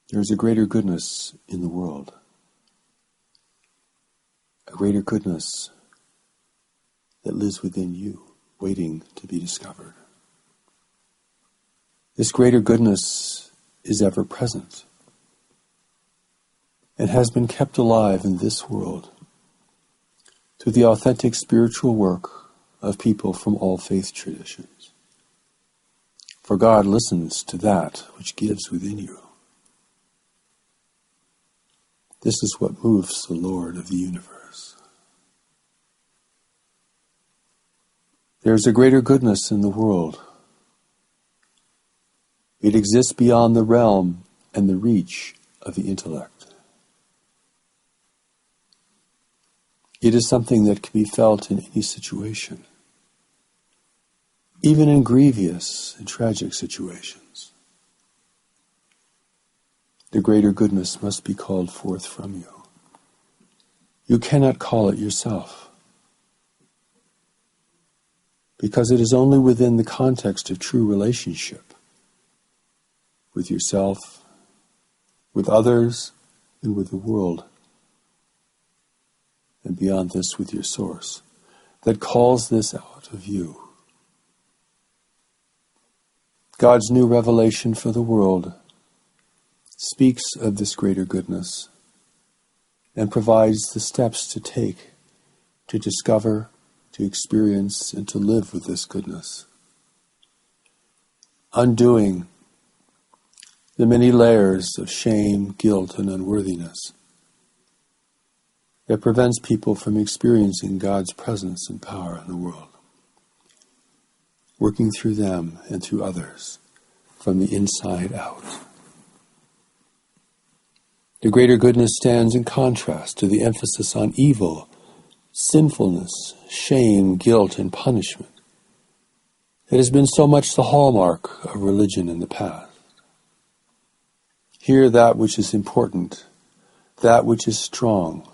There is a greater goodness in the world, a greater goodness that lives within you, waiting to be discovered. This greater goodness is ever present and has been kept alive in this world through the authentic spiritual work of people from all faith traditions. For God listens to that which gives within you. This is what moves the Lord of the universe. There is a greater goodness in the world. It exists beyond the realm and the reach of the intellect. It is something that can be felt in any situation, even in grievous and tragic situations. The greater goodness must be called forth from you. You cannot call it yourself, because it is only within the context of true relationship with yourself, with others, and with the world, and beyond this with your source, that calls this out of you. God's new revelation for the world speaks of this greater goodness and provides the steps to take to discover, to experience, and to live with this goodness. Undoing the many layers of shame, guilt, and unworthiness that prevents people from experiencing God's presence and power in the world, working through them and through others from the inside out. The greater goodness stands in contrast to the emphasis on evil, sinfulness, shame, guilt, and punishment that has been so much the hallmark of religion in the past. Here, that which is important, that which is strong,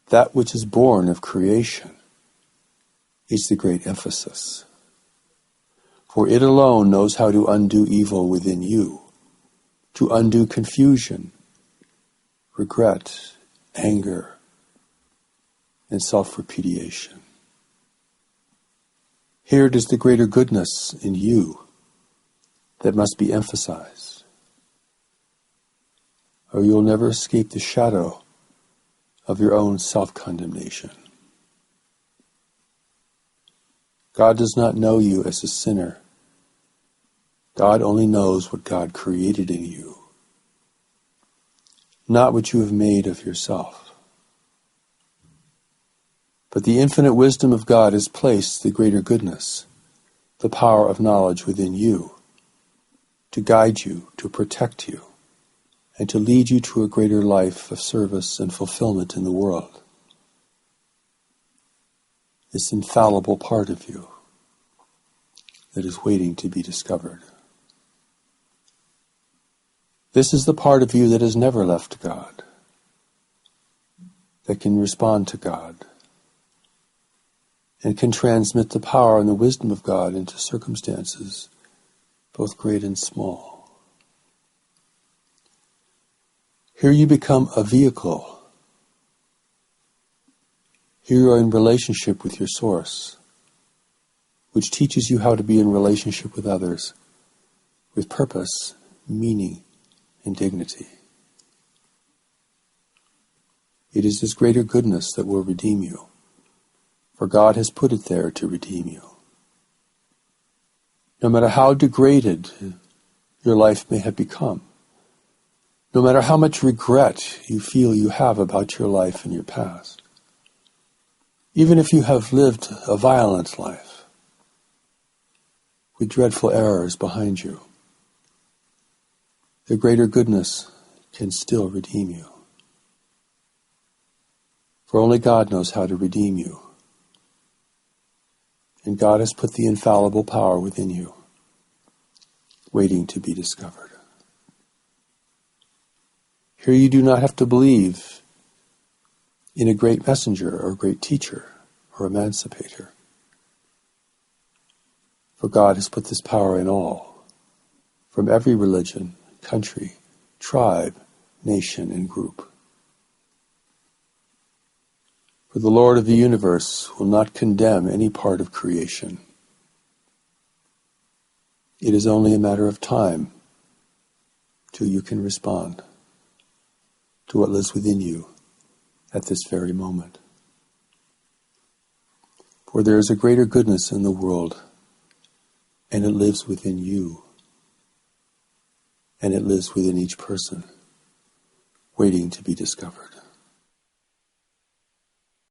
that which is born of creation, is the great emphasis. For it alone knows how to undo evil within you, to undo confusion, regret, anger, and self-repudiation. Here it is the greater goodness in you that must be emphasized, or you'll never escape the shadow of your own self-condemnation. God does not know you as a sinner. God only knows what God created in you, not what you have made of yourself. But the infinite wisdom of God has placed the greater goodness, the power of knowledge within you, to guide you, to protect you, and to lead you to a greater life of service and fulfillment in the world. This infallible part of you that is waiting to be discovered. This is the part of you that has never left God, that can respond to God, and can transmit the power and the wisdom of God into circumstances, both great and small. Here you become a vehicle. Here you are in relationship with your source, which teaches you how to be in relationship with others, with purpose, meaning, and dignity. It is this greater goodness that will redeem you, for God has put it there to redeem you. No matter how degraded your life may have become, no matter how much regret you feel you have about your life and your past, even if you have lived a violent life with dreadful errors behind you, the greater goodness can still redeem you. For only God knows how to redeem you. And God has put the infallible power within you, waiting to be discovered. Here you do not have to believe in a great messenger or a great teacher or emancipator. For God has put this power in all, from every religion, country, tribe, nation, and group. For the Lord of the universe will not condemn any part of creation. It is only a matter of time till you can respond to what lives within you at this very moment. For there is a greater goodness in the world, and it lives within you, and it lives within each person, waiting to be discovered.